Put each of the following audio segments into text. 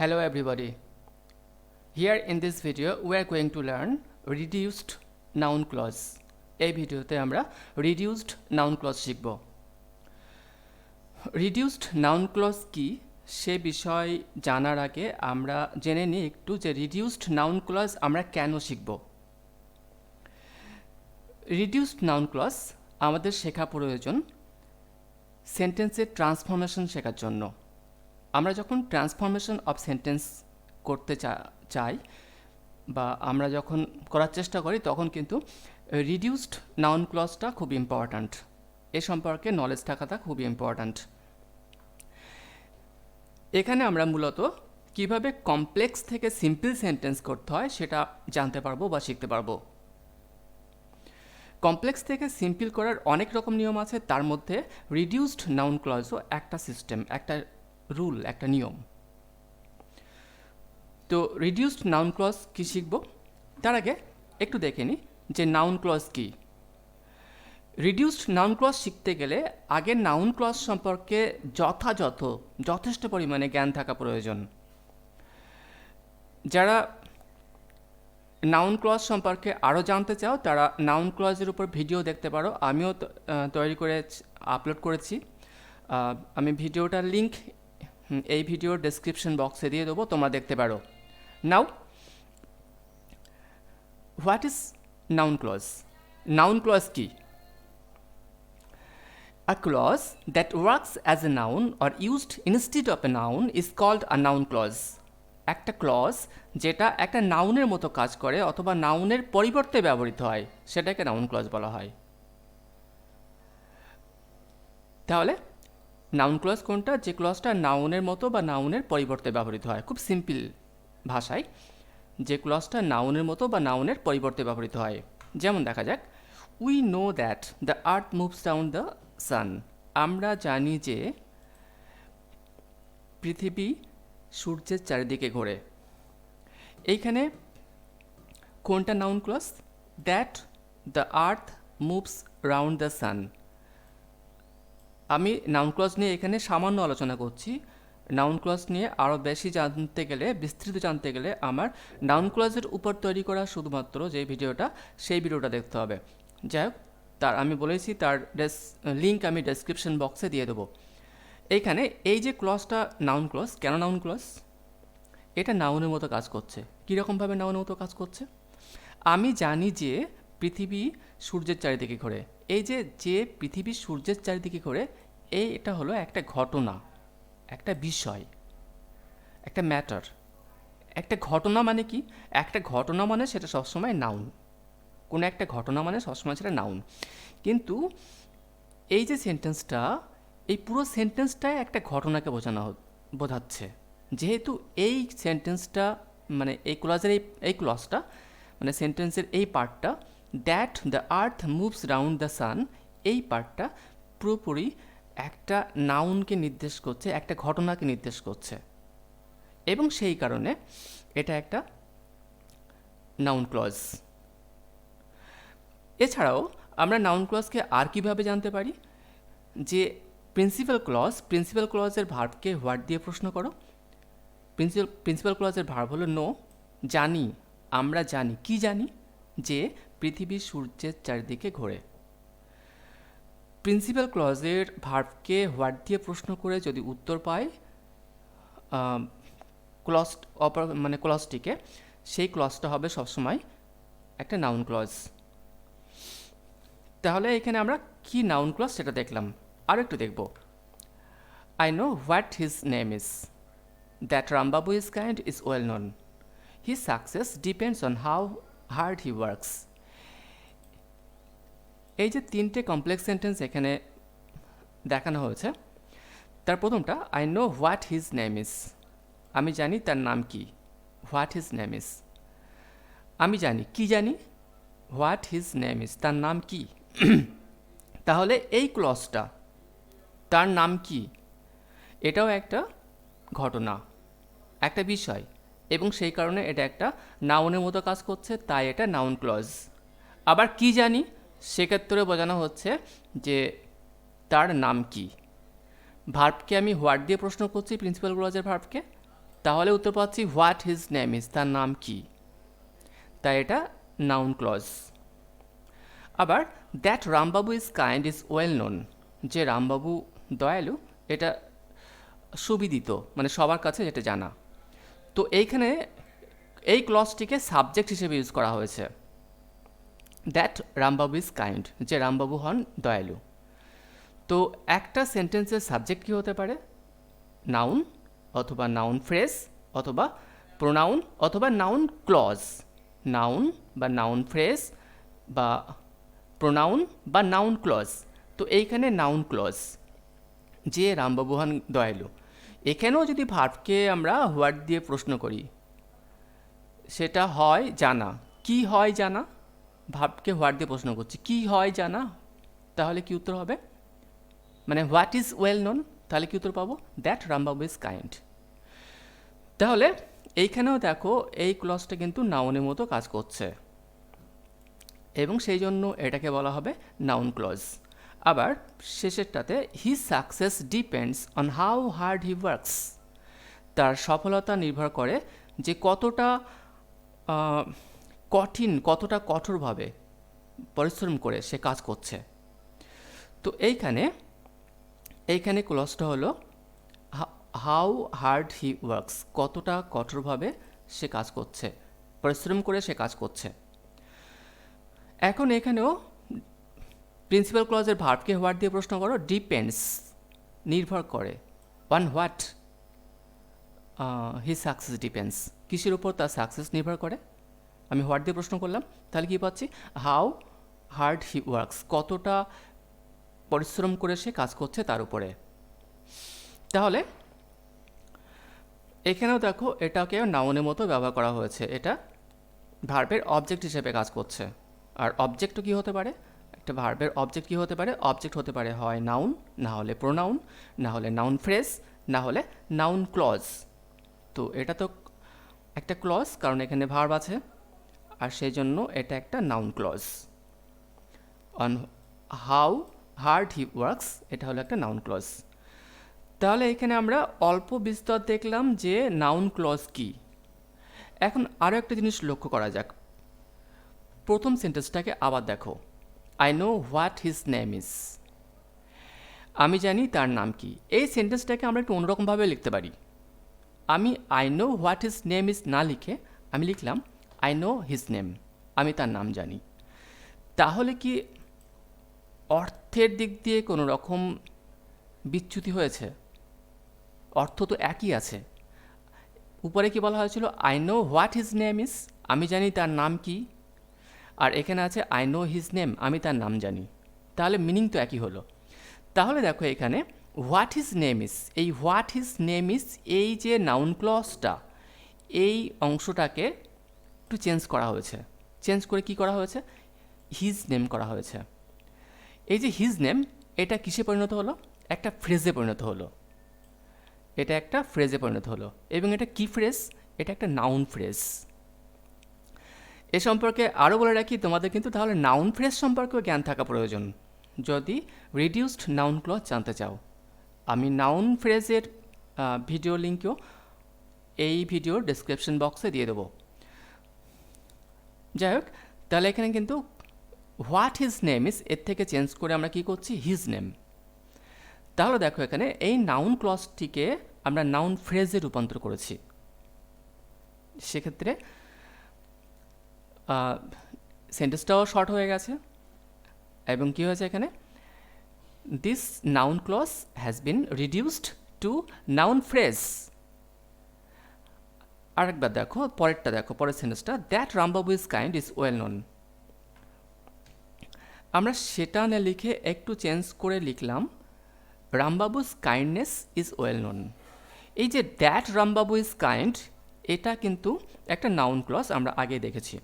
Hello everybody. Here in this video we are going to learn reduced noun clause. এই ভিডিওতে আমরা reduced noun clause শিখব। reduced noun clause কি সে বিষয় জানার আগে আমরা জেনে নিই একটু যে reduced noun clause আমরা কেন শিখব। reduced noun clause আমাদের শেখা প্রয়োজন সেন্টেন্সের ট্রান্সফরমেশন শেখার জন্য। আমরা যখন ট্রান্সফরমেশন অফ সেন্টেন্স করতে চাই বা আমরা যখন করার চেষ্টা করি তখন কিন্তু রিডিউসড নাউন ক্লজটা খুব ইম্পর্ট্যান্ট। এ সম্পর্কে নলেজ থাকাটা খুবই ইম্পর্ট্যান্ট। এখানে আমরা মূলত কিভাবে কমপ্লেক্স থেকে সিম্পল সেন্টেন্স করতে হয় সেটা জানতে পারবো বা শিখতে পারবো। কমপ্লেক্স থেকে সিম্পল করার অনেক রকম নিয়ম আছে, তার মধ্যে রিডিউসড নাউন ক্লজও একটা সিস্টেম, একটা রুল, একটা নিয়ম। তো রিডিউসড নাউন ক্লজ কী শিখব তার আগে একটু দেখে নিই যে নাউন ক্লজ কী। রিডিউসড নাউন ক্লজ শিখতে গেলে আগে নাউন ক্লজ সম্পর্কে যথেষ্ট পরিমাণে জ্ঞান থাকা প্রয়োজন। যারা নাউন ক্লজ সম্পর্কে আরও জানতে চাও তারা নাউন ক্লজের উপর ভিডিও দেখতে পারো, আমিও তৈরি করে আপলোড করেছি। আমি ভিডিওটার লিঙ্ক এই ভিডিওর ডেসক্রিপশন বক্সে দিয়ে দেবো, তোমরা দেখতে পারো। Now what is noun clause? Noun clause কি? A clause that works as a noun or used instead of a noun is called a noun clause. একটা ক্লজ যেটা একটা নাউনের মতো কাজ করে অথবা নাউনের পরিবর্তে ব্যবহৃত হয় সেটাকে নাউন ক্লজ বলা হয়। তাহলে নাউন ক্লজ কোনটা? যে ক্লজটা নাউনের মতো বা নাউনের পরিবর্তে ব্যবহৃত হয়। খুব সিম্পল ভাষায় যে ক্লজটা নাউনের মতো বা নাউনের পরিবর্তে ব্যবহৃত হয়। যেমন দেখা যাক, we know that the earth moves round the sun. আমরা জানি যে পৃথিবী সূর্যের চারিদিকে ঘোরে। এইখানে কোনটা noun clause? That the earth moves round the sun. আমি নাউন ক্লজ নিয়ে এখানে সামান্য আলোচনা করছি। নাউন ক্লজ নিয়ে আরও বেশি জানতে গেলে, বিস্তৃত জানতে গেলে আমার নাউন ক্লজের উপর তৈরি করা শুধুমাত্র যে ভিডিওটা, সেই ভিডিওটা দেখতে হবে। যাই হোক, তার আমি বলেছি তার লিঙ্ক আমি ডেসক্রিপশন বক্সে দিয়ে দেবো। এইখানে এই যে ক্লজটা নাউন ক্লজ, কেন নাউন ক্লজ? এটা নাউনের মতো কাজ করছে। কীরকমভাবে নাউনের মতো কাজ করছে? আমি জানি যে পৃথিবী সূর্যের চারিদিকে ঘোরে। এই যে পৃথিবী সূর্যের চারিদিকে ঘোরে, এটা হলো একটা ঘটনা, একটা বিষয়, একটা ম্যাটার। একটা ঘটনা মানে কি? একটা ঘটনা মানে সেটা সবসময় নাউন। কোনো একটা ঘটনা মানে সবসময় সেটা নাউন। কিন্তু এই যে সেন্টেন্সটা, এই পুরো সেন্টেন্সটাই একটা ঘটনাকে বোঝাচ্ছে। যেহেতু এই সেন্টেন্সটা মানে এই ক্লজের এই ক্লজটা মানে সেন্টেন্সের এই পার্টটা, that the earth moves round the সান, এই পার্টটা পুরোপুরি একটা নাউনকে নির্দেশ করছে, একটা ঘটনাকে নির্দেশ করছে, এবং সেই কারণে এটা একটা নাউন ক্লজ। এছাড়াও আমরা নাউন ক্লজকে আর কীভাবে জানতে পারি? যে প্রিন্সিপাল ক্লজের ভার্বকে হোয়াট দিয়ে প্রশ্ন করো। প্রিন্সিপাল ক্লজের ভার্ব হলো নো। জানি, আমরা জানি। কি জানি? যে পৃথিবী সূর্যের চারিদিকে ঘোরে। প্রিন্সিপাল ক্লজের ভার্বকে হোয়াট দিয়ে প্রশ্ন করে যদি উত্তর পাই ক্লজটিকে, সেই ক্লজটা হবে সবসময় একটা নাউন ক্লজ। তাহলে এখানে আমরা কি নাউন ক্লজ সেটা দেখলাম, আর একটু দেখব। I know what his name is. That Rambabu is kind is well known. His success depends on how hard he works. এই যে তিনটে কমপ্লেক্স সেন্টেন্স এখানে দেখানো হয়েছে, তার প্রথমটা I know what his name is. আমি জানি তার নাম কি। হোয়াট হিজ নেম ইজ, আমি জানি। কি জানি? হোয়াট হিজ নেম ইজ, তার নাম কি। তাহলে এই ক্লজটা, তার নাম কি, এটাও একটা ঘটনা, একটা বিষয়, এবং সেই কারণে এটা একটা নাউনের মতো কাজ করছে, তাই এটা নাউন ক্লজ। আবার কি জানি, সেক্ষেত্রে বোঝানো হচ্ছে যে তার নাম কি। ভার্বকে আমি হোয়াট দিয়ে প্রশ্ন করছি, প্রিন্সিপাল ক্লজের ভার্বকে, তাহলে উত্তর পাচ্ছি হোয়াট হিজ নেম ইজ, তার নাম কি, তাই এটা নাউন ক্লজ। আবার that Rambabu is kind is well known, যে রামবাবু দয়ালু এটা সুবিদিত, মানে সবার কাছে যেটা জানা। তো এইখানে এই ক্লজটিকে সাবজেক্ট হিসেবে ইউজ করা হয়েছে, দ্যাট রামবাবু ইজ কাইন্ড, যে রামবাবু হন দয়ালু। তো একটা সেন্টেন্সের সাবজেক্ট কী হতে পারে? নাউন অথবা নাউন ফ্রেজ অথবা প্রোনাউন অথবা নাউন ক্লজ, নাউন বা নাউন ফ্রেজ বা প্রোনাউন বা নাউন ক্লজ। তো এইখানে নাউন ক্লজ, যে রামবাবু হন দয়ালু। এখানেও যদি ভার্বকে আমরা হোয়াট দিয়ে প্রশ্ন করি, সেটা হয় জানা। কি হয় জানা? ভার্বকে হোয়াট দিয়ে প্রশ্ন করছি, কি হয় জানা, তাহলে কি উত্তর হবে? মানে হোয়াট ইজ ওয়েল নোন, তাহলে কি উত্তর পাবো? That Rambabu is kind. তাহলে এইখানেও দেখো এই ক্লজটা কিন্তু নাউনের মতো কাজ করছে এবং সেই জন্য এটাকে বলা হবে নাউন ক্লজ। আবার শেষেরটাতে he success depends on how hard he works, তার সফলতা নির্ভর করে যে কতটা কঠিন, কতটা কঠোরভাবে পরিশ্রম করে সে কাজ করছে। তো এইখানে ক্লজটা হলো হাউ হার্ড হি ওয়ার্কস, কতটা কঠোরভাবে সে কাজ করছে, পরিশ্রম করে সে কাজ করছে। এখন এখানেও প্রিন্সিপাল ক্লজের ভার্বকে হোয়াট দিয়ে প্রশ্ন করো, ডিপেন্ডস, নির্ভর করে, on what he success depends, কিসের উপর তার সাকসেস নির্ভর করে। আমি হোয়াট দিয়ে প্রশ্ন করলাম, তাহলে কী পাচ্ছি? হাউ হার্ড হি ওয়ার্কস, কতটা পরিশ্রম করে সে কাজ করছে তার উপরে। তাহলে এখানেও দেখো এটাকে নাউনের মতো ব্যবহার করা হয়েছে, এটা ভার্বের অবজেক্ট হিসেবে কাজ করছে। আর অবজেক্টও কী হতে পারে? একটা ভার্বের অবজেক্ট কী হতে পারে? অবজেক্ট হতে পারে হয় নাউন, না হলে প্রোনাউন, না হলে নাউন ফ্রেজ, না হলে নাউন ক্লজ। তো এটা তো একটা ক্লজ, কারণ এখানে ভার্ব আছে, আর সেই জন্য এটা একটা noun clause. On how hard he works, এটা হলো একটা নাউন ক্লজ। তাহলে এখানে আমরা অল্প বিস্তর দেখলাম যে নাউন ক্লজ কি। এখন আরও একটা জিনিস লক্ষ্য করা যাক। প্রথম সেন্টেন্সটাকে আবার দেখো, I know what his name is, আমি জানি তার নাম কি। এই সেন্টেন্সটাকে আমরা একটু অন্যরকমভাবে লিখতে পারি। আমি I know what his name is না লিখে আমি লিখলাম আই নো হিজ নেম, আমি তার নাম জানি। তাহলে কি অর্থের দিক দিয়ে কোনো রকম বিচ্যুতি হয়েছে? অর্থ তো একই আছে। উপরে কি বলা হয়েছিল? I know what his name is, আমি জানি তার নাম কি। আর এখানে আছে আই নো হিজ নেম, আমি তার নাম জানি। তাহলে মিনিং তো একই হলো। তাহলে দেখো এখানে হোয়াট হিজ নেম ইজ, এই হোয়াট হিজ নেম ইজ, এই যে নাউন ক্লজটা, এই অংশটাকে একটু চেঞ্জ করা হয়েছে। চেঞ্জ করে কি করা হয়েছে? হিজ নেম করা হয়েছে। এই যে হিজ নেম, এটা কিসে পরিণত হলো? একটা ফ্রেজে পরিণত হলো। এটা একটা ফ্রেজে পরিণত হলো, এবং এটা কি ফ্রেজ? এটা একটা নাউন ফ্রেজ। এ সম্পর্কে আরও বলে রাখি, তোমাদের কিন্তু তাহলে নাউন ফ্রেজ সম্পর্কেও জ্ঞান থাকা প্রয়োজন যদি রিডিউসড নাউন ক্লজ জানতে চাও। আমি নাউন ফ্রেজের ভিডিও লিঙ্কও এই ভিডিওর ডেসক্রিপশন বক্সে দিয়ে দেবো। যাই হোক, তাহলে এখানে কিন্তু হোয়াট হিজ নেম ইজ এর থেকে চেঞ্জ করে আমরা কি করছি? His name. তাহলে দেখো এখানে এই নাউন ক্লজটিকে আমরা নাউন ফ্রেজে রূপান্তর করেছি। সেক্ষেত্রে সেন্টেন্সটাও শর্ট হয়ে গেছে, এবং কী হয়েছে এখানে? This noun clause has been reduced to noun phrase. আরেকবার দেখো, পরেরটা দেখো, পরের সেন্টেন্সটা, that Rambabu is kind is well known. আমরা সেটা না লিখে একটু চেঞ্জ করে লিখলাম Rambabu's kindness is well known. এই যে দ্যাট রামবাবু ইজ কাইন্ড, এটা কিন্তু একটা নাউন ক্লজ, আমরা আগে দেখেছি।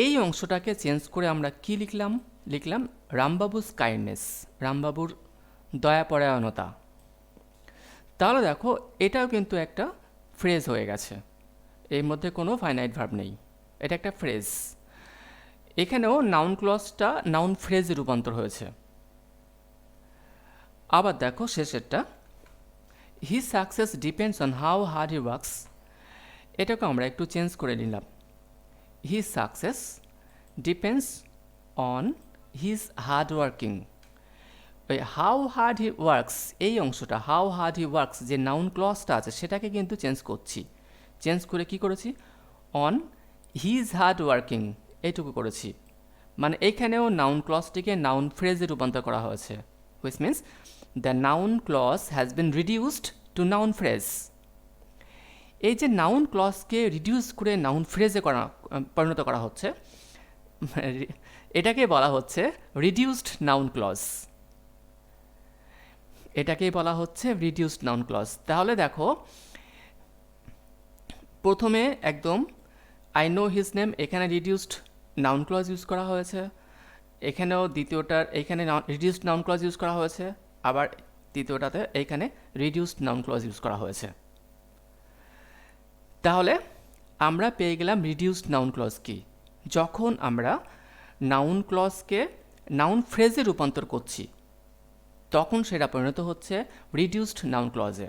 এই অংশটাকে চেঞ্জ করে আমরা কি লিখলাম? লিখলাম রামবাবুস কাইন্ডনেস, রামবাবুর দয়াপরায়ণতা। তাহলে দেখো এটাও কিন্তু একটা ফ্রেজ হয়ে গেছে, এর মধ্যে কোনো ফাইনাইট ভার্ব নেই, এটা একটা ফ্রেজ। এখানেও নাউন ক্লজটা নাউন ফ্রেজে রূপান্তর হয়েছে। আবার দেখো শেষেরটা, his success depends on how hard he works, এটাকে আমরা একটু চেঞ্জ করে নিলাম। His success depends on his hard working. ওই হাউ হার্ড হি ওয়ার্কস এই অংশটা, হাউ হার্ড হি ওয়ার্কস যে নাউন ক্লজটা আছে সেটাকে কিন্তু চেঞ্জ করছি। চেঞ্জ করে কি করেছি, অন হিজ হার্ড ওয়ার্কিং এইটুকু করেছি। মানে এইখানেও নাউন ক্লজটিকে নাউন ফ্রেজে রূপান্তর করা হয়েছে, which means the noun clause has been reduced to noun phrase. এই যে নাউন ক্লজকে রিডিউস করে নাউন ফ্রেজে পরিণত করা হচ্ছে, এটাকে বলা হচ্ছে রিডিউসড নাউন ক্লজ। এটাকেই বলা হচ্ছে রিডিউসড নাউন ক্লজ। তাহলে দেখো প্রথমে একদম আই নো হিজ নেম, এখানে রিডিউসড নাউন ক্লজ ইউজ করা হয়েছে, এখানেও দ্বিতীয়টার এইখানে রিডিউসড নাউন ক্লজ ইউজ করা হয়েছে, আবার তৃতীয়টাতে এইখানে রিডিউসড নাউন ক্লজ ইউজ করা হয়েছে। তাহলে আমরা পেয়ে গেলাম রিডিউসড নাউন ক্লজ কি, যখন আমরা নাউন ক্লজকে নাউন ফ্রেজে রূপান্তর করছি তখন সেটা পরিণত হচ্ছে রিডিউসড নাউন ক্লজে।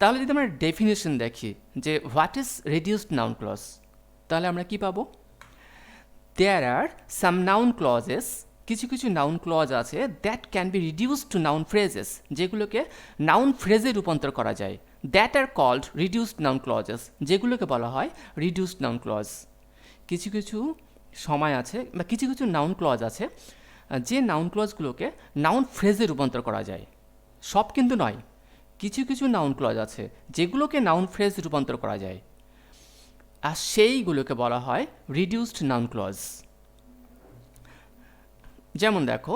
তাহলে যদি আমরা ডেফিনেশন দেখি যে what is reduced noun clause, তাহলে আমরা কি পাবো, দেয়ার আর সাম নাউন ক্লজেস, কিছু কিছু নাউন ক্লজ আছে that can be reduced to noun phrases, যেগুলোকে নাউন ফ্রেজে রূপান্তর করা যায়, that are called reduced noun clauses, যেগুলোকে বলা হয় রিডিউসড নাউন ক্লজ। কিছু কিছু সময় আছে বা কিছু কিছু নাউন ক্লজ আছে যে নাউন ক্লজগুলোকে নাউন ফ্রেজে রূপান্তর করা যায়, সব কিন্তু নয়। কিছু কিছু নাউন ক্লজ আছে যেগুলোকে নাউন ফ্রেজ রূপান্তর করা যায়, আর সেইগুলোকে বলা হয় রিডিউসড নাউন ক্লজ। যেমন দেখো,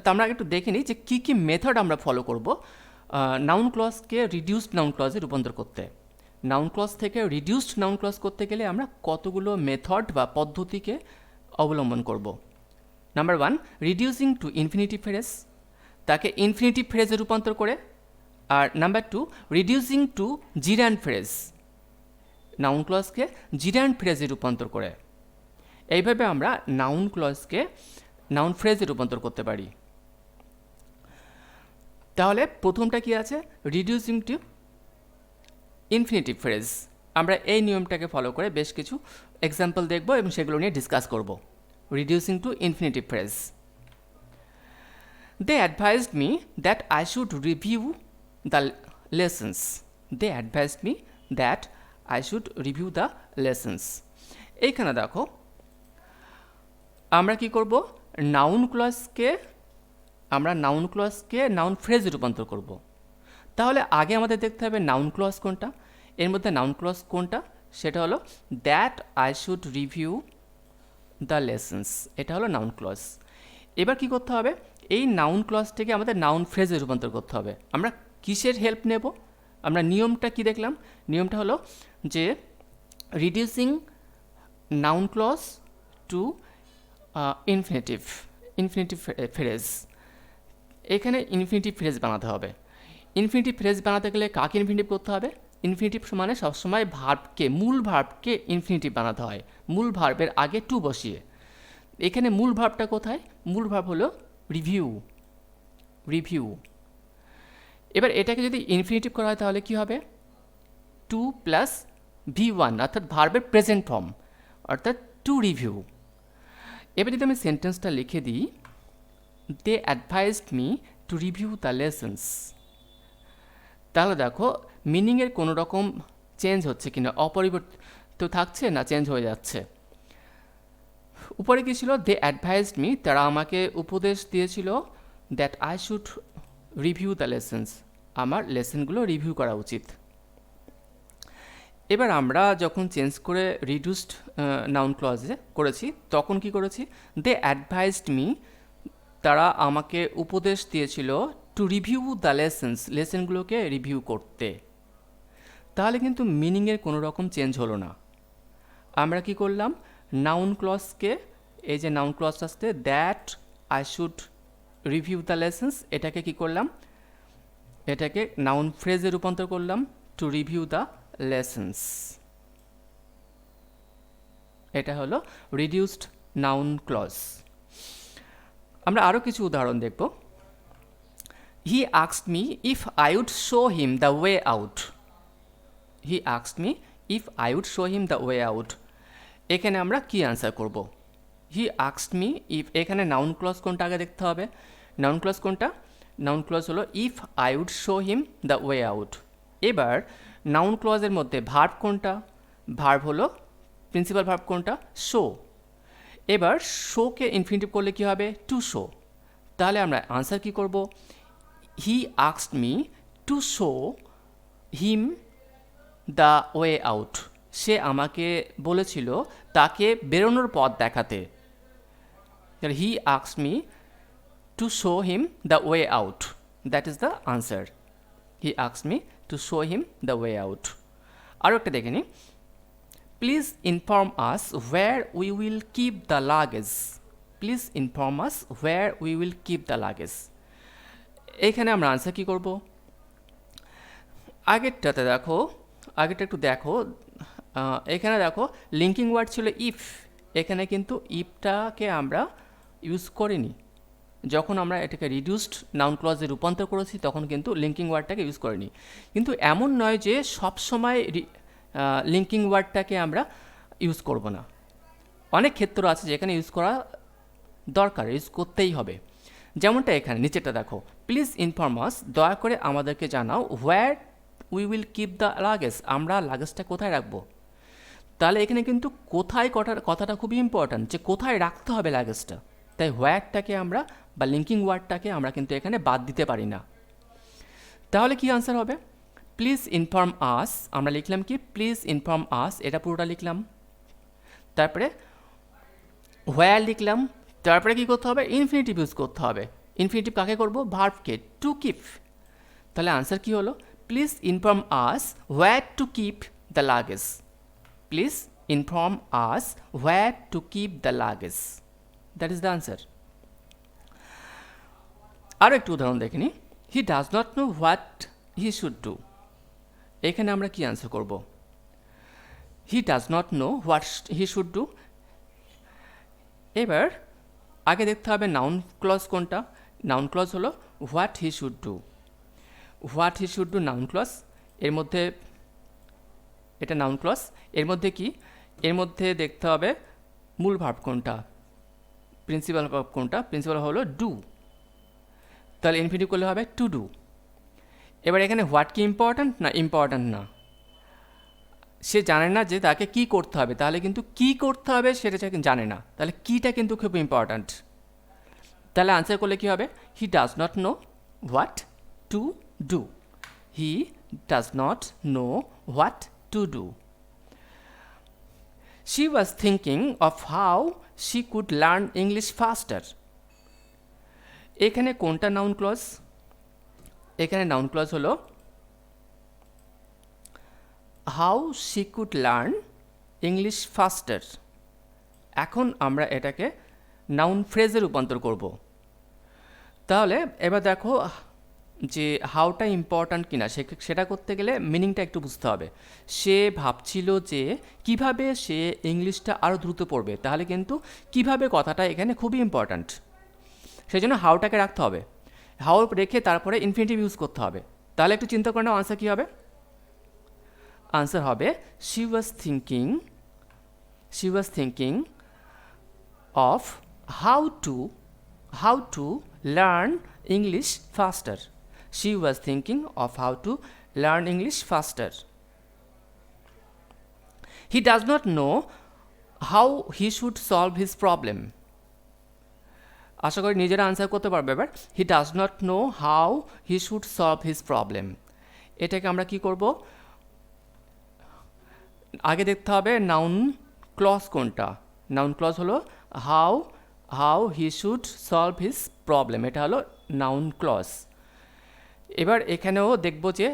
তো আমরা একটু দেখে নিই যে কী কী মেথড আমরা ফলো করব নাউন ক্লজকে রিডিউসড নাউন ক্লজে রূপান্তর করতে। নাউন ক্লজ থেকে রিডিউসড নাউন ক্লজ করতে গেলে আমরা কতগুলো মেথড বা পদ্ধতিকে অবলম্বন করব। Number 1, reducing to infinitive phrase, তাকে ইনফিনিটিভ ফ্রেজে রূপান্তর করে। আর number 2, reducing to gerund phrase, noun ক্লজকে জিরান্ড ফ্রেজে রূপান্তর করে। এইভাবে আমরা নাউন ক্লজকে নাউন ফ্রেজে রূপান্তর করতে পারি। তাহলে প্রথমটা কি আছে, রিডিউসিং টু ইনফিনিটিভ ফ্রেজ। আমরা এই নিয়মটাকে ফলো করে বেশ কিছু এক্সাম্পল দেখব এবং সেগুলো নিয়ে ডিসকাস করব। Reducing to infinitive phrase, they advised me that I should review the lessons. They advised me that I should review the lessons. এইখানে দেখো আমরা কি করব, নাউন ক্লজকে নাউন ফ্রেজে রূপান্তর করব। তাহলে আগে আমাদের দেখতে হবে নাউন ক্লজ কোনটা, এর মধ্যে নাউন ক্লজ কোনটা, সেটা হলো that I should review the lessons, এটা হলো নাউন ক্লজ। এবার কি করতে হবে, এই নাউন ক্লজটিকে আমাদের নাউন ফ্রেজে রূপান্তর করতে হবে। আমরা কিসের হেল্প নেব, আমরা নিয়মটা কি দেখলাম, নিয়মটা হলো যে reducing noun clause to infinitive phrase. এখানে ইনফিনিটিভ ফ্রেজ বানাতে হবে। ইনফিনিটিভ ফ্রেজ বানাতে গেলে কাকে ইনফিনিটিভ করতে হবে, ইনফিনিটিভ মানে সবসময় মূল ভার্বকে ইনফিনিটিভ বানাতে হয়, মূল ভার্বের আগে টু বসিয়ে। এখানে মূল ভার্বটা কোথায়, মূল ভার্ব হলো রিভিউ। এবার এটাকে যদি ইনফিনিটিভ করা হয় তাহলে কি হবে, 2 + V1 অর্থাৎ ভার্বের প্রেজেন্ট ফর্ম, অর্থাৎ টু রিভিউ। এবার যদি আমি সেন্টেন্সটা লিখে দিই, they advised me to review the lessons, তাহলে দেখো মিনিংয়ের কোনো রকম চেঞ্জ হচ্ছে কিনা, অপরিবর্তিত থাকছে না চেঞ্জ হয়ে যাচ্ছে। উপরে কি ছিল, দে অ্যাডভাইসড মি, তারা আমাকে উপদেশ দিয়েছিল, that I should review the lessons, আমার লেসনগুলো রিভিউ করা উচিত। এবার আমরা যখন চেঞ্জ করে রিডিউসড নাউন ক্লজে করেছি তখন কি করেছি, দে অ্যাডভাইসড মি, তারা আমাকে উপদেশ দিয়েছিল, টু রিভিউ দ্য লেসন্স, লেসনগুলোকে রিভিউ করতে। তাহলে কিন্তু মিনিংয়ের কোনো রকম চেঞ্জ হলো না। আমরা কি করলাম, নাউন ক্লজকে, এই যে নাউন ক্লজ আসতে that I should review the lessons, এটাকে কি করলাম, এটাকে নাউন ফ্রেজে রূপান্তর করলাম, টু রিভিউ দ্য লেসন্স। এটা হলো রিডিউসড নাউন ক্লজ। আমরা আরও কিছু উদাহরণ দেখব। He asked me if I would show him the way out. He asked me if I would show him the way out. এখানে আমরা কি অ্যান্সার করব? হি আস্কড মি ইফ, এখানে নাউন ক্লজ কোনটা আগে দেখতে হবে। নাউন ক্লজ কোনটা? নাউন ক্লজ হলো if I would show him the way out. এবার নাউন ক্লজের মধ্যে ভার্ব কোনটা? ভার্ব হলো প্রিন্সিপাল ভার্ব কোনটা? শো। এবার শোকে ইনফিনিটিভ করলে কি হবে? To show. তাহলে আমরা আনসার কি করব? He asked me to show him the way out. সে আমাকে বলেছিল তাকে বেরোনোর পথ দেখাতে। He asked me to show him the way out. That is the answer. He asked me to show him the way out. আরও একটা দেখে নিই। Please inform us where we will keep the luggage. Please inform us where we will keep the luggage. এইখানে আমরা answer কী করব? আগেরটাতে দেখো, আগেরটা একটু দেখো। এখানে দেখো লিঙ্কিং ওয়ার্ড ছিল ইফ। এখানে কিন্তু ইফটাকে আমরা ইউজ করিনি। যখন আমরা এটাকে রিডিউসড নাউন ক্লজে রূপান্তর করেছি তখন কিন্তু লিঙ্কিং ওয়ার্ডটাকে ইউজ করিনি। কিন্তু এমন নয় যে সবসময় লিঙ্কিং ওয়ার্ডটাকে আমরা ইউজ করব না। অনেক ক্ষেত্র আছে যেখানে ইউজ করা দরকার, ইউজ করতেই হবে। যেমনটা এখানে নিচেটা দেখো, প্লিজ ইনফর্ম আস, দয়া করে আমাদেরকে জানাও, হোয়ার we will keep the luggage, আমরা লাগেজটা কোথায় রাখবো। তাহলে এখানে কিন্তু কোথায় কথাটা খুবই ইম্পর্ট্যান্ট, যে কোথায় রাখতে হবে লাগেজটা। তাই হোয়ারটাকে আমরা বা লিঙ্কিং ওয়ার্ডটাকে আমরা কিন্তু এখানে বাদ দিতে পারি না। তাহলে কি আনসার হবে? প্লিজ ইনফর্ম আস, আমরা লিখলাম কি? প্লিজ ইনফর্ম আস, এটা পুরোটা লিখলাম। তারপরে হোয়ার লিখলাম। তারপরে কী করতে হবে? ইনফিনিটিভ ইউজ করতে হবে। ইনফিনিটিভ কাকে করব? ভার্বকে, টু কিপ। তাহলে আনসার কী হলো? Please inform us where to keep the luggage. Please inform us where to keep the luggage. That is the answer. আরও একটু উদাহরণ দেখে নিই। হি does not know what he should do. এখানে আমরা কি আনসার করব? হি does not know what he should do. এবার আগে দেখতে হবে নাউন ক্লজ কোনটা। নাউন ক্লজ হলো what he should do. What he should do noun clause. এর মধ্যে এটা নাউন ক্লজ। এর মধ্যে কি? এর মধ্যে দেখতে হবে মূল ভার্ব কোনটা, প্রিন্সিপাল ভার্ব কোনটা। প্রিন্সিপাল হলো ডু। তাহলে ইনফিনিটিভ করলে হবে টু ডু। এবার এখানে হোয়াট কি ইম্পর্ট্যান্ট না? ইম্পর্ট্যান্ট না। সে জানে না যে তাকে কি করতে হবে, তাহলে কিন্তু কি করতে হবে সেটা জানে না, তাহলে কিটা কিন্তু খুব ইম্পর্ট্যান্ট। তাহলে আনসার করলে কি হবে? হি does not know what to do. He does not know what to do. She was thinking of how she could learn English ফাস্টার। এখানে কোনটা নাউন ক্লজ? এখানে নাউন ক্লজ হলো how she could learn English ফাস্টার। এখন আমরা এটাকে noun ফ্রেজে রূপান্তর করব। তাহলে এবার দেখো যে হাউটা ইম্পর্ট্যান্ট কিনা সেটা করতে গেলে মিনিংটা একটু বুঝতে হবে। সে ভাবছিল যে কিভাবে সে ইংলিশটা আরও দ্রুত পড়বে, তাহলে কিন্তু কিভাবে কথাটা এখানে খুবই ইম্পর্ট্যান্ট। সেই জন্য হাউটাকে রাখতে হবে। হাউ রেখে তারপরে ইনফিনিটিভ ইউজ করতে হবে। তাহলে একটু চিন্তা করে নাও আনসার কী হবে। আনসার হবে she was thinking of how to learn English faster. She was thinking of how to learn English faster. He does not know how he should solve his problem. আশা করি নিজেরা answer করতে পারবে। এবার he does not know how he should solve his problem, এটাকে আমরা কি করব? আগে দেখতে হবে নাউন ক্লজ কোনটা। নাউন ক্লজ হলো how he should solve his problem, এটা হলো নাউন ক্লজ। এবার এখানেও দেখব যে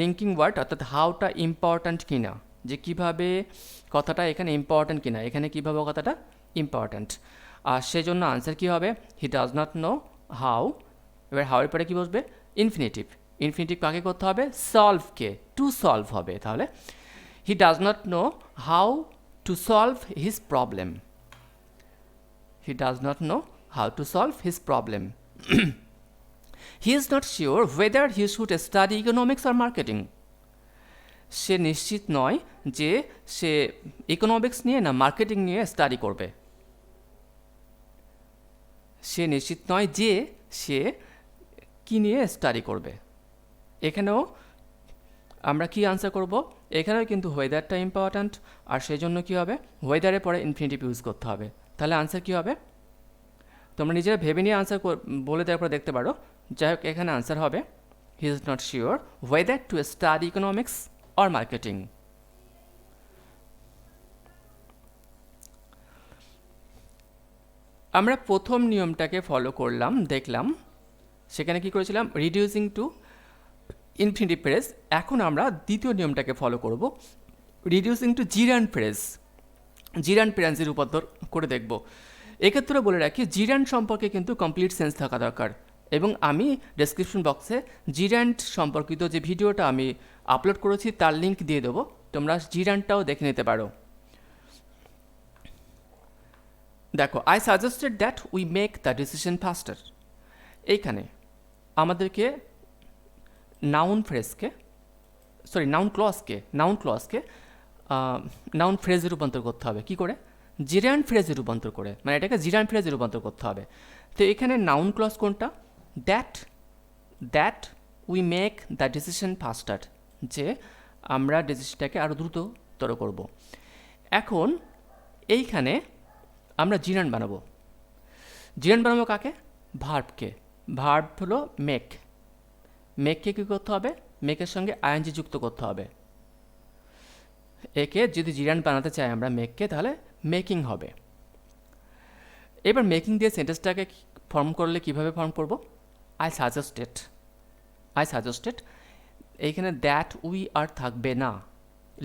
লিঙ্কিং ওয়ার্ড অর্থাৎ হাউটা ইম্পর্ট্যান্ট কিনা, যে কিভাবে কথাটা এখানে ইম্পর্ট্যান্ট কিনা, এখানে কিভাবে কথাটা ইম্পর্ট্যান্ট। আর সেজন্য আনসার কী হবে? হি ডাজ নট নো হাউ। এবার হাউয়ের পরে কী বসবে? ইনফিনিটিভ। ইনফিনিটিভ কাকে করতে হবে? সলভকে, টু সলভ হবে। তাহলে he does not know how to solve his problem. He does not know how to solve his problem. He is not sure whether he should study economics or marketing. সে নিশ্চিত নয় যে সে economics নিয়ে না marketing নিয়ে study করবে। সে নিশ্চিত নয় যে সে কী নিয়ে স্টাডি করবে। এখানেও আমরা কি আনসার করব, এখানেও কিন্তু ওয়েদারটা ইম্পর্ট্যান্ট, আর সেই জন্য কী হবে, ওয়েদারের পরে ইনফিনিটিভ ইউজ করতে হবে। তাহলে আনসার কী হবে, তোমরা নিজেরা ভেবে নিয়ে আনসার বলে তারপরে দেখতে পারো। যাই হোক, এখানে আনসার হবে হি is not sure weather to study economics or marketing. আমরা প্রথম নিয়মটাকে ফলো করলাম, দেখলাম সেখানে কি করেছিলাম, রিডিউসিং টু ইনফিনিটিভ ফ্রেজ। এখন আমরা দ্বিতীয় নিয়মটাকে ফলো করব, reducing to gerund phrase. Gerund ফ্রেজের রূপান্তর করে দেখব। এক্ষেত্রে বলে রাখি, জিরান্ড সম্পর্কে কিন্তু কমপ্লিট সেন্স থাকা দরকার, এবং আমি ডেসক্রিপশন বক্সে জিরান্ড সম্পর্কিত যে ভিডিওটা আমি আপলোড করেছি তার লিঙ্ক দিয়ে দেবো, তোমরা জিরান্ডটাও দেখে নিতে পারো। দেখো, I suggested that we make the decision ফাস্টার। এইখানে আমাদেরকে নাউন ক্লজকে নাউন ফ্রেজে রূপান্তর করতে হবে। কি করে? জিরান্ড ফ্রেজে রূপান্তর করে, মানে এটাকে জিরান্ড ফ্রেজে রূপান্তর করতে হবে। তো এখানে নাউন ক্লজ কোনটা? That we make the decision ফাস্টার, যে আমরা ডিসিশনটাকে আরও দ্রুততর করব। এখন এইখানে আমরা জিরান্ড বানাবো। জিরান্ড বানাবো কাকে? ভার্বকে। ভার্ব হলো মেককে কী করতে হবে? মেকের সঙ্গে আইএনজি যুক্ত করতে হবে। একে যদি জিরান্ড বানাতে চাই আমরা মেককে, তাহলে মেকিং হবে। এবার মেকিং দিয়ে সেন্টেন্সটাকে ফর্ম করলে কিভাবে ফর্ম করব? আই সাজেস্টেড, এইখানে দ্যাট উই আর থাকবে না,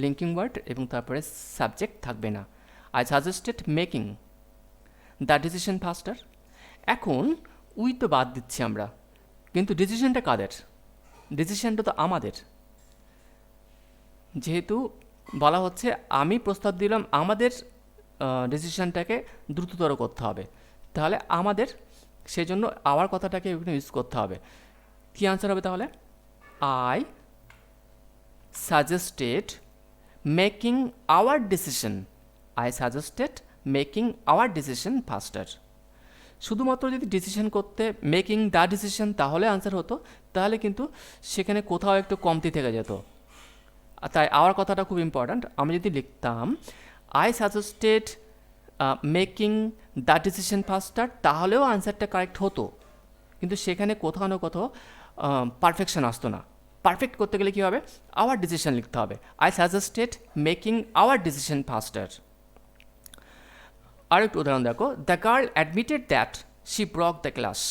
লিঙ্কিং ওয়ার্ড এবং তারপরে সাবজেক্ট থাকবে না। I suggested making the decision ফাস্টার। এখন উই তো বাদ দিচ্ছি আমরা, কিন্তু ডিসিশনটা কাদের? ডিসিশনটা তো আমাদের। যেহেতু বলা হচ্ছে আমি প্রস্তাব দিলাম আমাদের ডিসিশনটাকে দ্রুততর করতে হবে, তাহলে আমাদের, সেই জন্য আওয়ার কথাটাকে এখানে ইউজ করতে হবে। কী আনসার হবে তাহলে? I suggested making our decision ফাস্টার। শুধুমাত্র যদি ডিসিশন করতে মেকিং দ্য ডিসিশন তাহলে আনসার হতো, তাহলে কিন্তু সেখানে কোথাও একটু কমতি থেকে যেত। তাই আওয়ার কথাটা খুব ইম্পর্ট্যান্ট। আমি যদি লিখতাম I suggested making the decision ফাস্টার, তাহলেও আনসারটা কারেক্ট হতো, কিন্তু সেখানে কোথাও না কোথাও পারফেকশন আসতো না। পারফেক্ট করতে গেলে কী হবে? আওয়ার ডিসিশন লিখতে হবে। I suggested making our decision faster. আর একটু উদাহরণ দেখো, the girl admitted that she broke the glass.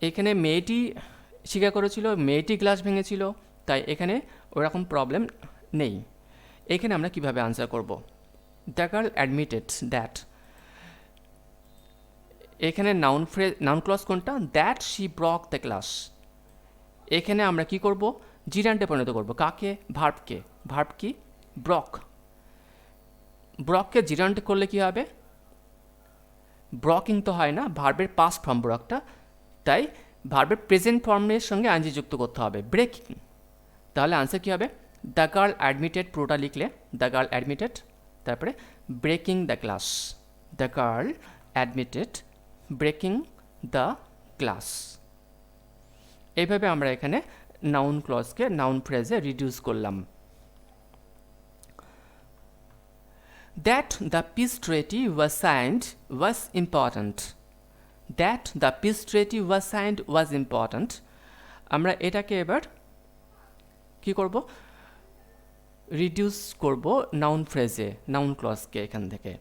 এখানে মেয়েটি স্বীকার করেছিল মেয়েটি গ্লাস ভেঙেছিল, তাই এখানে ওরকম প্রবলেম নেই। এখানে আমরা কিভাবে আনসার করব? দ্য গার্ল অ্যাডমিটেড দ্যাট, এখানে নাউন ক্লজ কোনটা? That she broke the glass. এখানে আমরা কি করব? জিরান্ডে পরিণত করব। কাকে? ভার্বকে। ভার্ব কি? ব্রককে জিরান্ড করলে কি হবে? ব্রকিং তো হয় না, ভার্বের পাস্ট ফর্ম ব্রকটা, তাই ভার্বের প্রেজেন্ট ফর্মের সঙ্গে আইএনজি যুক্ত করতে হবে, ব্রেকিং। তাহলে আনসার কী হবে? দ্য গার্ল অ্যাডমিটেড, পুরোটা লিখলে দ্য গার্ল অ্যাডমিটেড, তারপরে breaking the glass. The girl admitted breaking the glass. এইভাবে আমরা এখানে নাউন ক্লজকে নাউন ফ্রেজে রিডিউস করলাম। That the peace treaty was signed was important. আমরা এটাকে এবার কি করব? রিডিউস করব নাউন ফ্রেজে, নাউন ক্লজকে। এখান থেকে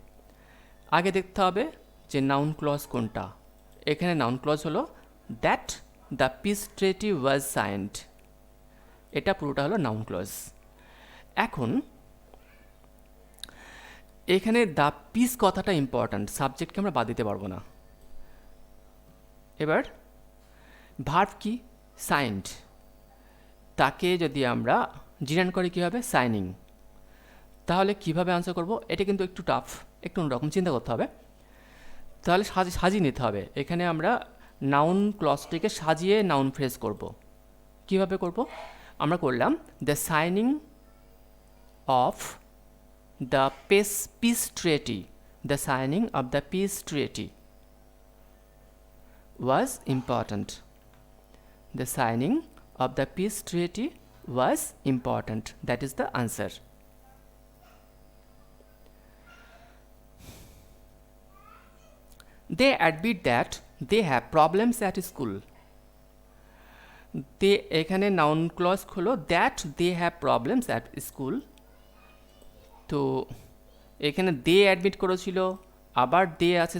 আগে দেখতে হবে যে নাউন ক্লজ কোনটা। এখানে নাউন ক্লজ হলো that the piece treaty was signed, এটা পুরোটা হলো নাউন ক্লজ। এখন এখানে দ্য পিস কথাটা ইম্পর্ট্যান্ট, সাবজেক্টকে আমরা বাদ দিতে পারবো না। এবার ভার্ব কি? সাইন্ড, তাকে যদি আমরা জিরান করি কী হবে? সাইনিং। তাহলে কিভাবে আনসার করব? এটা কিন্তু একটু টাফ, একটু অন্যরকম চিন্তা করতে হবে। তাহলে সাজিয়ে নিতে হবে। এখানে আমরা নাউন ক্লজটিকে সাজিয়ে নাউন ফ্রেজ করব। কিভাবে করব? আমরা করলাম the signing off the piece ট্রেটি, the signing off the piece ট্রেটি was important. The signing of the peace treaty was important. That is the answer. They admit that they have problems at school. They এখানে noun clause হলো that they have problems at school. তো এখানে they admit করেছিল, আবার দে আছে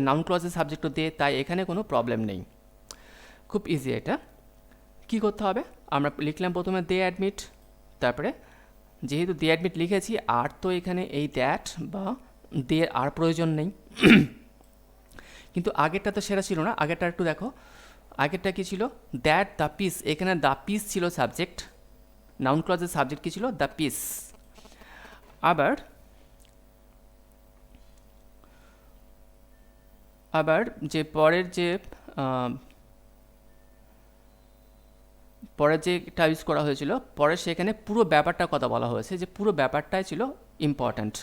noun ক্লজের সাবজেক্টও দে, তাই এখানে কোনো প্রবলেম নেই। খুব ইজি এটা। কি করতে হবে? আমরা লিখলাম প্রথমে দে অ্যাডমিট, তারপরে যেহেতু দে অ্যাডমিট লিখেছি আর তো এখানে এই দ্যাট বা দে আর প্রয়োজন নেই। কিন্তু আগেরটা তো সেরা ছিল না, আগেরটা একটু দেখো। আগেরটা কী ছিল? দ্যাট দ্য পিস, এখানে দ্য পিস ছিল সাবজেক্ট, নাউন ক্লজের সাবজেক্ট কী ছিল? The piece. আবার যে পরের যেটা ইউজ করা হয়েছিল, পরে সেখানে পুরো ব্যাপারটার কথা বলা হয়েছে, যে পুরো ব্যাপারটাই ছিল ইম্পর্ট্যান্ট।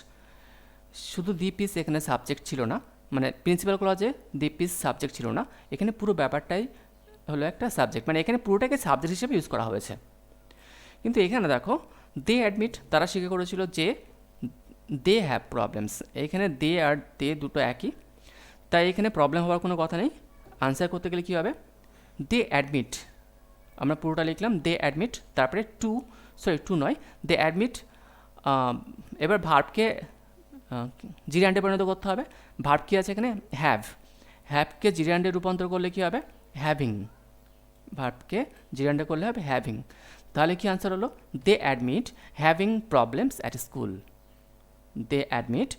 শুধু দি পিস এখানে সাবজেক্ট ছিল না, মানে প্রিন্সিপাল ক্লজে দি পিস সাবজেক্ট ছিল না, এখানে পুরো ব্যাপারটাই হলো একটা সাবজেক্ট, মানে এখানে পুরোটাকে সাবজেক্ট হিসেবে ইউজ করা হয়েছে। কিন্তু এখানে দেখো দে অ্যাডমিট, তারা স্বীকার করেছিল যে দে হ্যাভ প্রবলেমস। এখানে দে আর দে দুটো একই, তাই এখানে প্রবলেম হওয়ার কোনো কথা নেই। আনসার করতে গেলে কী হবে? দে অ্যাডমিট, আমরা পুরোটা লিখলাম দে অ্যাডমিট, তারপরে টু নয়, দে অ্যাডমিট। এবার ভার্বকে জিরান্ডে পরিণত করতে হবে। ভার্ব কী আছে এখানে? হ্যাভকে জিরান্ডে রূপান্তর করলে কী হবে? হ্যাভিং। ভার্বকে জিরান্ডে করলে হবে হ্যাভিং। তাহলে কি আনসার হলো? They admit having problems at school. They admit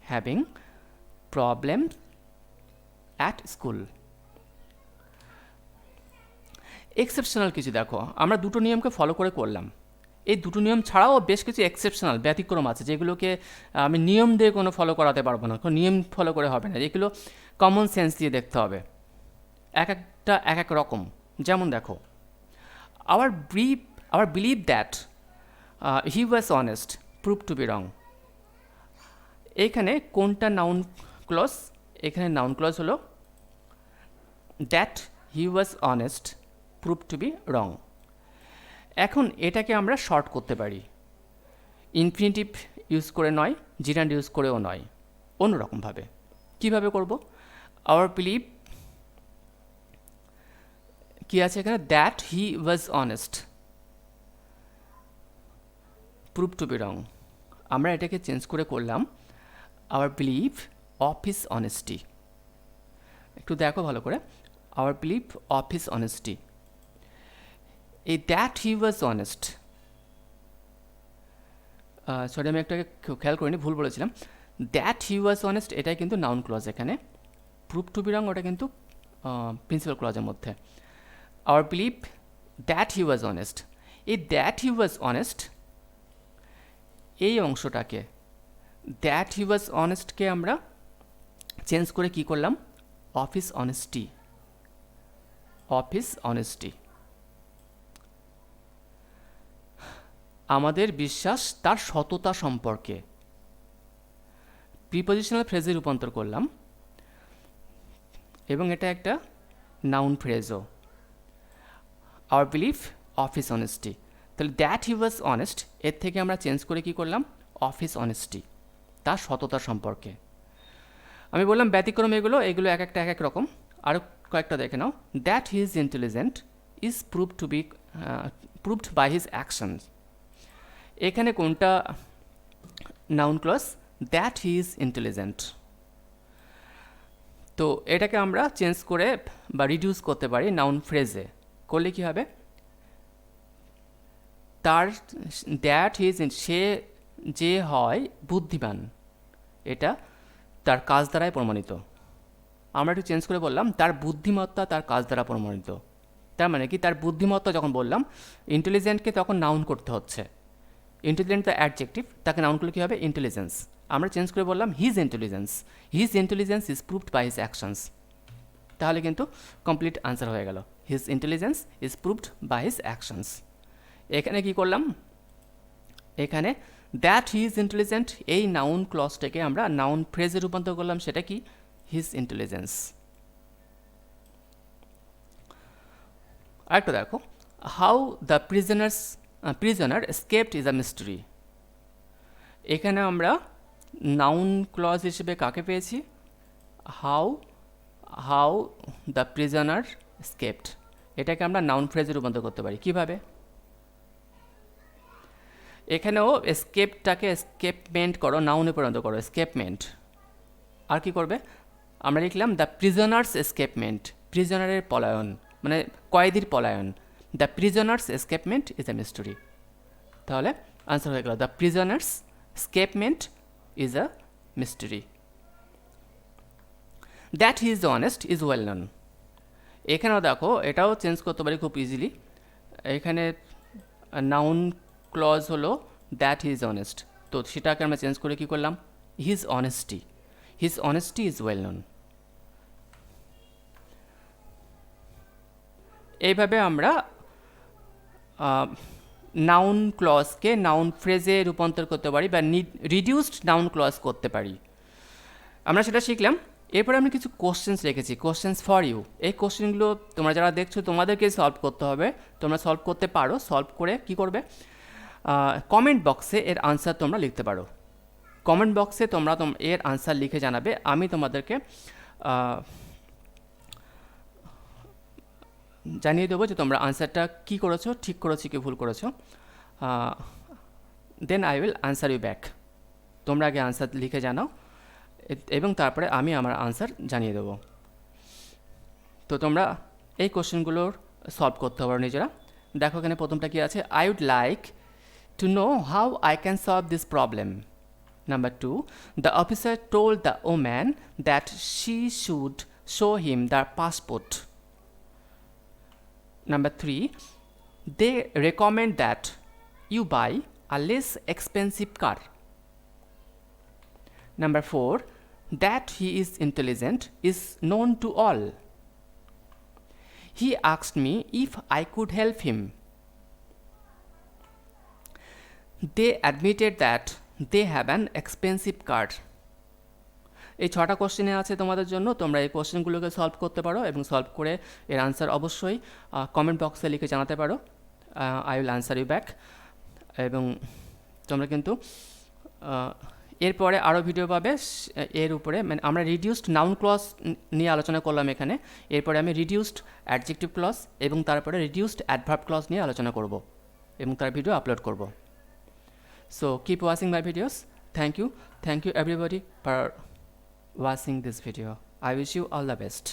having problems at school. Exceptional কিছু দেখো, আমরা দুটো নিয়মকে ফলো করে করলাম। এই দুটো নিয়ম ছাড়াও বেশ কিছু এক্সেপশনাল ব্যতিক্রম আছে, যেগুলোকে আমি নিয়ম দিয়ে কোনো ফলো করাতে পারবো না, কোনো নিয়ম ফলো করে হবে না, এগুলো কমন সেন্স দিয়ে দেখতে হবে। এক একটা এক এক রকম। যেমন দেখো, our believe that he was honest prove to be wrong. এখানে কোনটা নাউন ক্লজ? এখানে নাউন ক্লজ হলো that he was honest prove to be wrong. এখন এটাকে আমরা শর্ট করতে পারি, ইনফিনিটিভ ইউজ করে নয়, জিরান্ড ইউজ করেও নয়, অন্যরকমভাবে। কীভাবে করব? আওয়ার বিলিভ কী আছে এখানে? That he was honest prove to be wrong. আমরা এটাকে চেঞ্জ করে করলাম our believe of his honesty. একটু দেখো ভালো করে, our believe of his honesty. এই that he was honest, sorry আমি একটাকে খেয়াল করিনি, ভুল বলেছিলাম। দ্যাট হি ওয়াজ অনেস্ট এটাই কিন্তু নাউন ক্লজ, এখানে প্রুভ টু বি রং ওটা কিন্তু প্রিন্সিপাল ক্লজের মধ্যে। Our believe that he was honest, এই দ্যাট হি ওয়াজ অনেস্ট এই অংশটাকে, দ্যাট হি ওয়াজ অনেস্টকে আমরা চেঞ্জ করে কি করলাম? Of his honesty. Of his honesty. আমাদের বিশ্বাস তার সততা সম্পর্কে। প্রিপজিশনাল ফ্রেজে রূপান্তর করলাম এবং এটা একটা নাউন ফ্রেজও। Our believe of his honesty, তাহলে দ্যাট হি ওয়াজ অনেস্ট এর থেকে আমরা চেঞ্জ করে কি করলাম? অফ হিস অনেস্টি, তার সততা সম্পর্কে। আমি বললাম ব্যতিক্রম এগুলো এক একটা এক এক রকম। আরও কয়েকটা দেখে নাও। That he is intelligent is proved by his actions. এখানে কোনটা noun clause? That he is intelligent. তো এটাকে আমরা চেঞ্জ করে বা রিডিউস করতে পারি নাউন ফ্রেজে। করলে কি হবে? তার দ্যাট হি ইজ, সে যে হয় বুদ্ধিমান, এটা তার কাজ দ্বারাই প্রমাণিত। আমরা একটু চেঞ্জ করে বললাম তার বুদ্ধিমত্তা তার কাজ দ্বারা প্রমাণিত। তার মানে কি? তার বুদ্ধিমত্তা যখন বললাম, ইন্টেলিজেন্টকে তখন নাউন করতে হচ্ছে। ইন্টেলিজেন্ট দ্য অ্যাডজেক্টিভ, তাকে নাউন করলে কী হবে? ইন্টেলিজেন্স। আমরা চেঞ্জ করে বললাম his intelligence is proved by his actions. তাহলে কিন্তু কমপ্লিট আনসার হয়ে গেল। His intelligence is proved by his actions. এখানে কি করলাম, এখানে দ্যাট হি ইজ ইন্টেলিজেন্ট এই নাউন ক্লজটাকে আমরা নাউন ফ্রেজে রূপান্তর করলাম, সেটা কি হিজ ইন্টেলিজেন্স। আরেকটা দেখো, how the prisoner escaped is a mystery. এখানে আমরা নাউন ক্লজ হিসেবে কাকে পেয়েছি, হাউ দ্য প্রিজনার এস্কেপড, এটাকে আমরা নাউন ফ্রেজে রূপান্তর করতে পারি কিভাবে। এখানেও এস্কেপটাকে এস্কেপমেন্ট করো, নাউনে পরিণত করো, এস্কেপমেন্ট। আর কি করবে, আমরা লিখলাম দ্য প্রিজনার্স এস্কেপমেন্ট, প্রিজনারের পলায়ন মানে কয়েদির পলায়ন। The prisoners escapement is a mystery. তাহলে আনসার হয়ে গেল the prisoners escapement is a mystery. That he is honest is well known. এখানেও দেখো, এটাও চেঞ্জ করতে পারি খুব ইজিলি। এখানে নাউন ক্লজ হলো দ্যাট হি ইজ অনেস্ট, তো সেটাকে আমরা চেঞ্জ করে কী করলাম, his honesty is well known. এইভাবে আমরা নাউন ক্লজকে নাউন ফ্রেজে রূপান্তর করতে পারি বা রিডিউসড নাউন ক্লজ করতে পারি, আমরা সেটা শিখলাম। এরপরে আমি কিছু কোশ্চেন্স রেখেছি, কোশ্চেন্স ফর ইউ। এই কোশ্চেনগুলো তোমরা যারা দেখছো তোমাদেরকে সলভ করতে হবে, তোমরা সলভ করতে পারো। সলভ করে কি করবে, কমেন্ট বক্সে এর আনসার তোমরা লিখতে পারো। কমেন্ট বক্সে তোমরা এর আনসার লিখে জানাবে, আমি তোমাদেরকে জানিয়ে দেবো যে তোমরা আনসারটা কী করেছো, ঠিক করেছো কি ভুল করেছো। Then I will answer you back. তোমরা আগে আনসার লিখে জানাও এবং তারপরে আমি আমার আনসার জানিয়ে দেবো। তো তোমরা এই কোশ্চেনগুলোর সলভ করতে পারো নিজেরা। দেখো এখানে প্রথমটা কি আছে, I would like to know how I can solve this problem. Number 2, the officer told the woman that she should show him the passport. Number 3, they recommend that you buy a less expensive car. Number 4, that he is intelligent is known to all. He asked me if I could help him. They admitted that they have an expensive car. এই 6টা কোশ্চেনে আছে তোমাদের জন্য, তোমরা এই কোশ্চেনগুলোকে solve করতে পারো এবং সলভ করে এর আনসার অবশ্যই কমেন্ট বক্সে লিখে জানাতে পারো। I will answer you back. এবং তোমরা কিন্তু এরপরে আরও ভিডিও পাবে এর উপরে, মানে আমরা রিডিউসড নাউন ক্লজ নিয়ে আলোচনা করলাম এখানে। এরপরে আমি রিডিউসড অ্যাডজেক্টিভ ক্লজ এবং তারপরে রিডিউসড অ্যাডভার্ব ক্লজ নিয়ে আলোচনা করব এবং তার ভিডিও আপলোড করব। So keep watching my videos. Thank you everybody for watching this video. I wish you all the best.